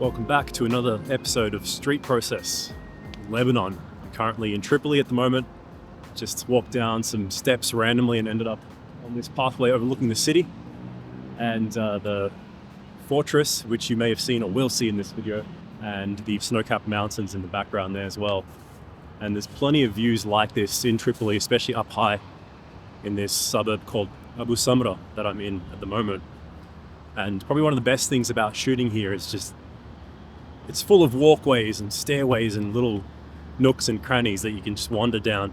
Welcome back to another episode of Street Process, Lebanon. Currently in Tripoli at the moment. Just walked down some steps randomly and ended up on this pathway overlooking the city and the fortress, which you may have seen or will see in this video, and the snow-capped mountains in the background there as well. And there's plenty of views like this in Tripoli, especially up high in this suburb called Abu Samra that I'm in at the moment. And probably one of the best things about shooting here is just it's full of walkways and stairways and little nooks and crannies that you can just wander down,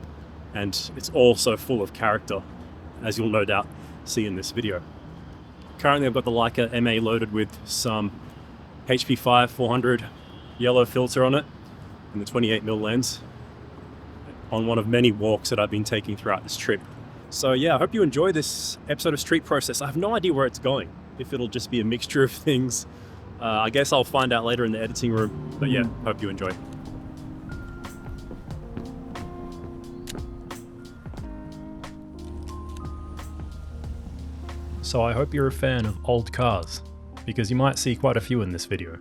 and it's also full of character, as you'll no doubt see in this video. Currently I've got the Leica MA loaded with some HP5 400 yellow filter on it and the 28mm lens on one of many walks that I've been taking throughout this trip. So yeah, I hope you enjoy this episode of Street Process. I have no idea where it's going, if it'll just be a mixture of things. I guess I'll find out later in the editing room, but yeah, hope you enjoy. So I hope you're a fan of old cars, because you might see quite a few in this video.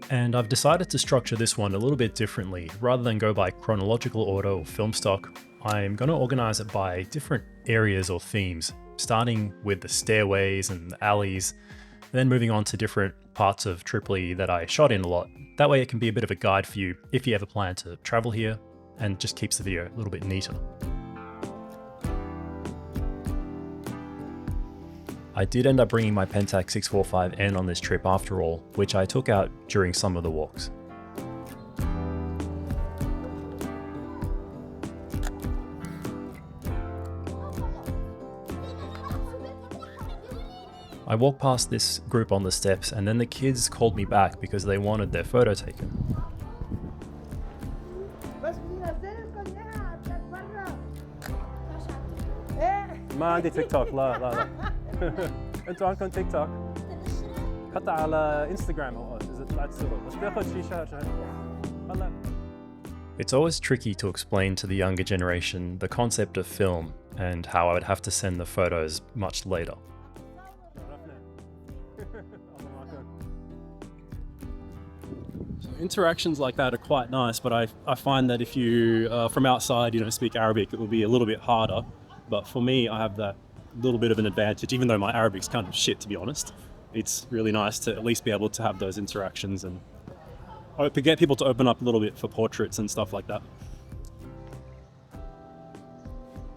And I've decided to structure this one a little bit differently. Rather than go by chronological order or film stock, I'm going to organize it by different areas or themes, starting with the stairways and the alleys, then moving on to different parts of Tripoli that I shot in a lot. That way it can be a bit of a guide for you if you ever plan to travel here, and just keeps the video a little bit neater. I did end up bringing my Pentax 645N on this trip after all, which I took out during some of the walks. I walked past this group on the steps, and then the kids called me back because they wanted their photo taken. ما عندي تيك توك لا انتوا عندكم تيك توك حتى على انستغرام اذا طلعت صور بس تاخذ شيشه هلا. It's always tricky to explain to the younger generation the concept of film and how I would have to send the photos much later. Interactions like that are quite nice, but I find that if you from outside, you don't speak Arabic, it will be a little bit harder. But for me, I have that little bit of an advantage, even though my Arabic's kind of shit, to be honest. It's really nice to at least be able to have those interactions and get people to open up a little bit for portraits and stuff like that.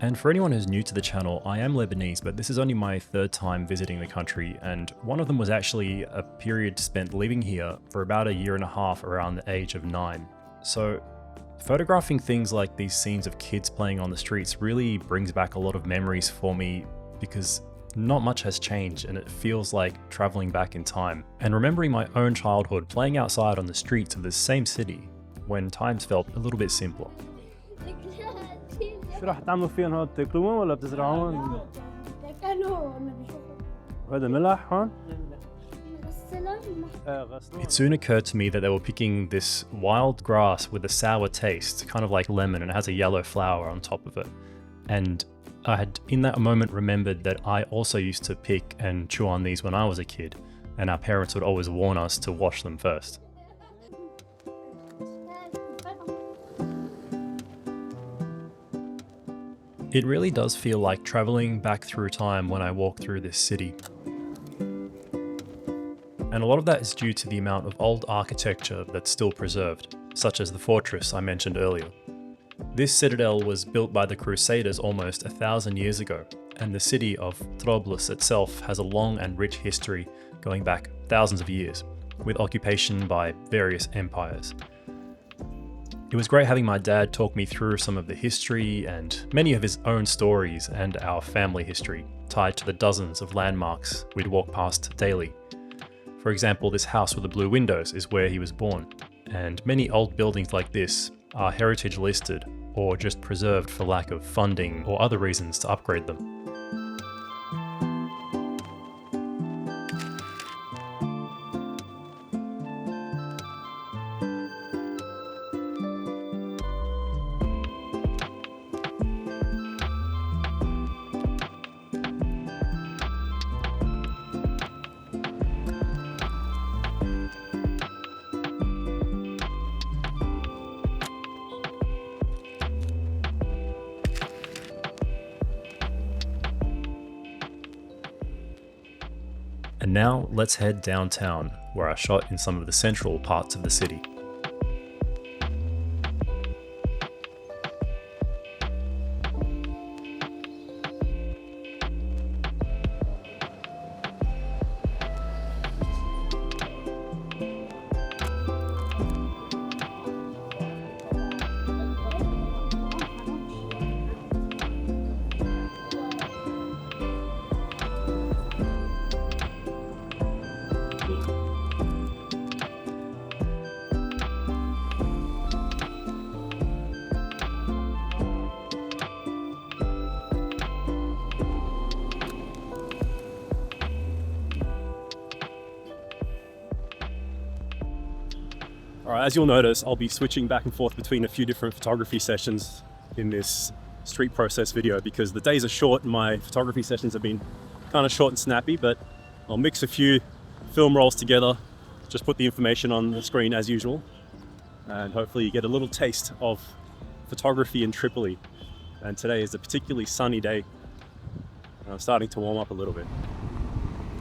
And for anyone who's new to the channel, I am Lebanese, but this is only my third time visiting the country, and one of them was actually a period spent living here for about a year and a half around the age of 9. So photographing things like these scenes of kids playing on the streets really brings back a lot of memories for me, because not much has changed and it feels like traveling back in time. And remembering my own childhood playing outside on the streets of this same city when times felt a little bit simpler. شو راح تعملوا فيهم هون؟ بتاكلوهم ولا بتزرعوهم؟ هذا ملح هون؟ It soon occurred to me that they were picking this wild grass with a sour taste, kind of like lemon, and it has a yellow flower on top of it. And I had in that moment remembered that I also used to pick and chew on these when I was a kid, and our parents would always warn us to wash them first. It really does feel like traveling back through time when I walk through this city. And a lot of that is due to the amount of old architecture that's still preserved, such as the fortress I mentioned earlier. This citadel was built by the Crusaders almost 1,000 years ago, and the city of Tripoli itself has a long and rich history going back thousands of years, with occupation by various empires. It was great having my dad talk me through some of the history and many of his own stories and our family history tied to the dozens of landmarks we'd walk past daily. For example, this house with the blue windows is where he was born, and many old buildings like this are heritage listed or just preserved for lack of funding or other reasons to upgrade them. now let's head downtown, where I shot in some of the central parts of the city. Alright, as you'll notice, I'll be switching back and forth between a few different photography sessions in this street process video because the days are short and my photography sessions have been kind of short and snappy, but I'll mix a few film rolls together, just put the information on the screen as usual, and hopefully you get a little taste of photography in Tripoli. And today is a particularly sunny day, and I'm starting to warm up a little bit.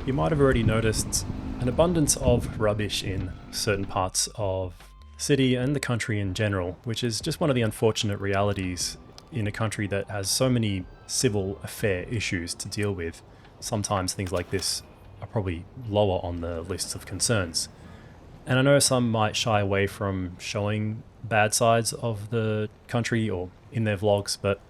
You might have already noticed an abundance of rubbish in certain parts of the city and the country in general, which is just one of the unfortunate realities in a country that has so many civil affair issues to deal with. Sometimes things like this are probably lower on the lists of concerns. And I know some might shy away from showing bad sides of the country or in their vlogs, but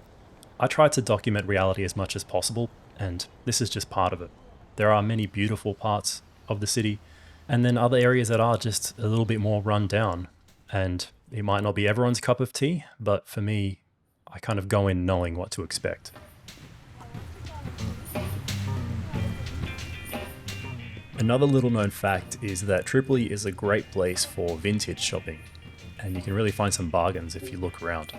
I try to document reality as much as possible, and this is just part of it. There are many beautiful parts of the city, and then other areas that are just a little bit more run down. And it might not be everyone's cup of tea, but for me, I kind of go in knowing what to expect. Another little known fact is that Tripoli is a great place for vintage shopping, and you can really find some bargains if you look around.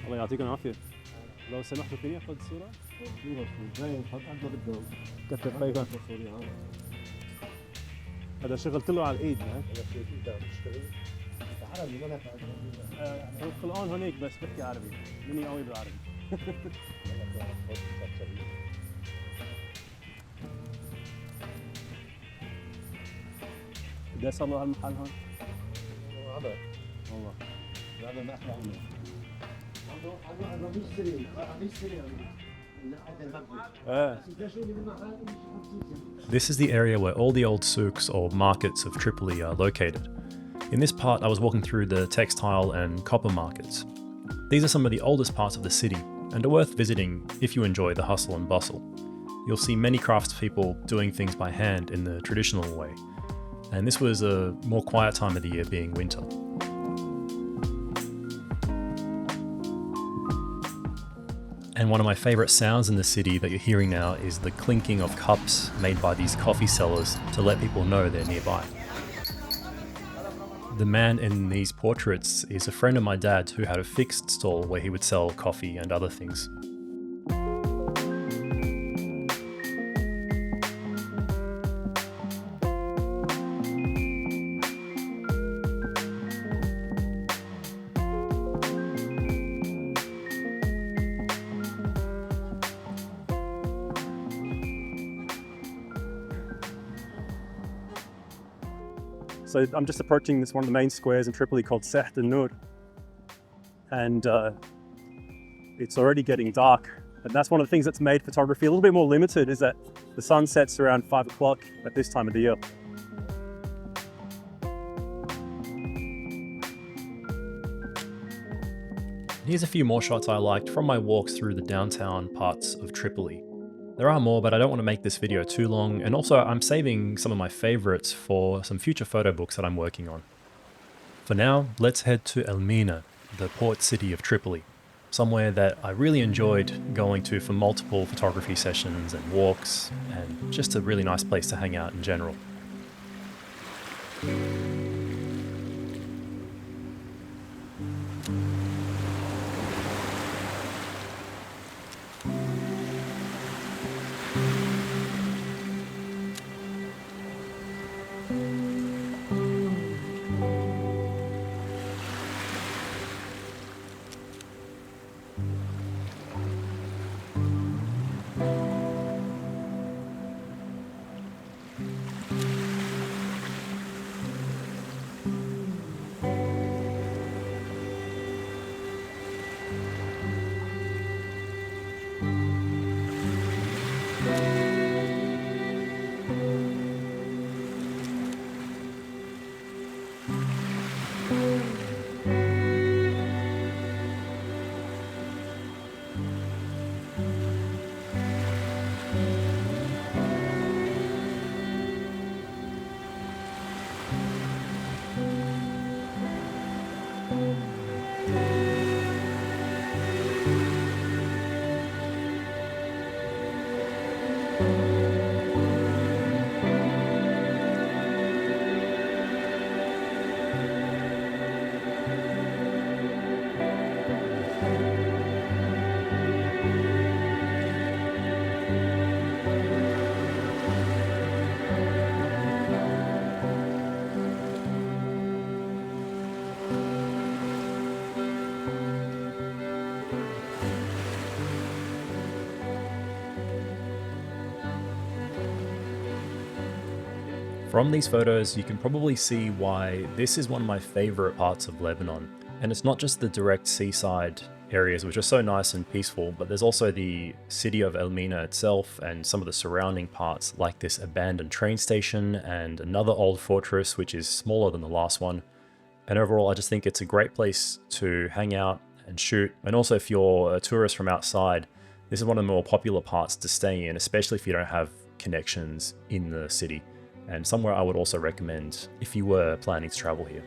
الله يعطيكم العافية. لو سمحتوا فيني اخذ صورة؟ كتر خيرك. هذا شغلت له على الايد ها؟ القرآن هونيك بس بحكي عربي، مني قوي بالعربي. قد صار له هالمحل هون؟ والله. هذا ما احلى عنه. This is the area where all the old souks or markets of Tripoli are located. In this part, I was walking through the textile and copper markets. These are some of the oldest parts of the city and are worth visiting if you enjoy the hustle and bustle. You'll see many craftspeople doing things by hand in the traditional way, and this was a more quiet time of the year, being winter. And one of my favourite sounds in the city that you're hearing now is the clinking of cups made by these coffee sellers to let people know they're nearby. The man in these portraits is a friend of my dad who had a fixed stall where he would sell coffee and other things. So I'm just approaching this one of the main squares in Tripoli called Seht al-Nur, and it's already getting dark. And that's one of the things that's made photography a little bit more limited, is that the sun sets around 5 o'clock at this time of the year. Here's a few more shots I liked from my walks through the downtown parts of Tripoli. There are more, but I don't want to make this video too long, and also I'm saving some of my favorites for some future photo books that I'm working on. For now, let's head to El Mina, the port city of Tripoli, somewhere that I really enjoyed going to for multiple photography sessions and walks, and just a really nice place to hang out in general. From these photos, you can probably see why this is one of my favorite parts of Lebanon. And it's not just the direct seaside areas, which are so nice and peaceful, but there's also the city of Elmina itself and some of the surrounding parts, like this abandoned train station and another old fortress, which is smaller than the last one. And overall, I just think it's a great place to hang out and shoot. And also, if you're a tourist from outside, this is one of the more popular parts to stay in, especially if you don't have connections in the city. And somewhere I would also recommend if you were planning to travel here.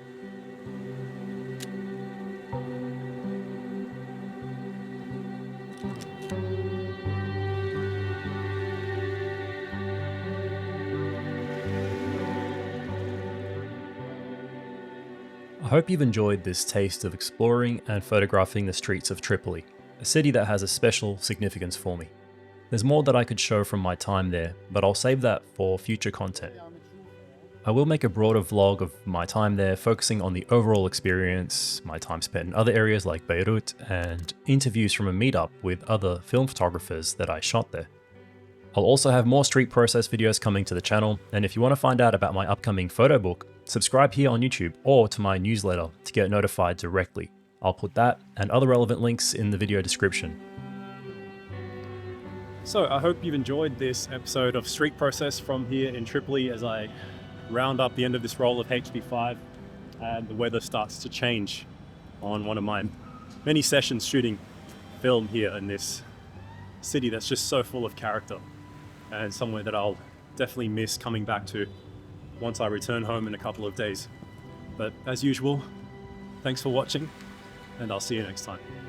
I hope you've enjoyed this taste of exploring and photographing the streets of Tripoli, a city that has a special significance for me. There's more that I could show from my time there, but I'll save that for future content. I will make a broader vlog of my time there, focusing on the overall experience, my time spent in other areas like Beirut, and interviews from a meetup with other film photographers that I shot there. I'll also have more street process videos coming to the channel, and if you want to find out about my upcoming photo book, subscribe here on YouTube or to my newsletter to get notified directly. I'll put that and other relevant links in the video description. So I hope you've enjoyed this episode of Street Process from here in Tripoli as I round up the end of this roll of HB5 and the weather starts to change on one of my many sessions shooting film here in this city that's just so full of character and somewhere that I'll definitely miss coming back to once I return home in a couple of days. But as usual, thanks for watching and I'll see you next time.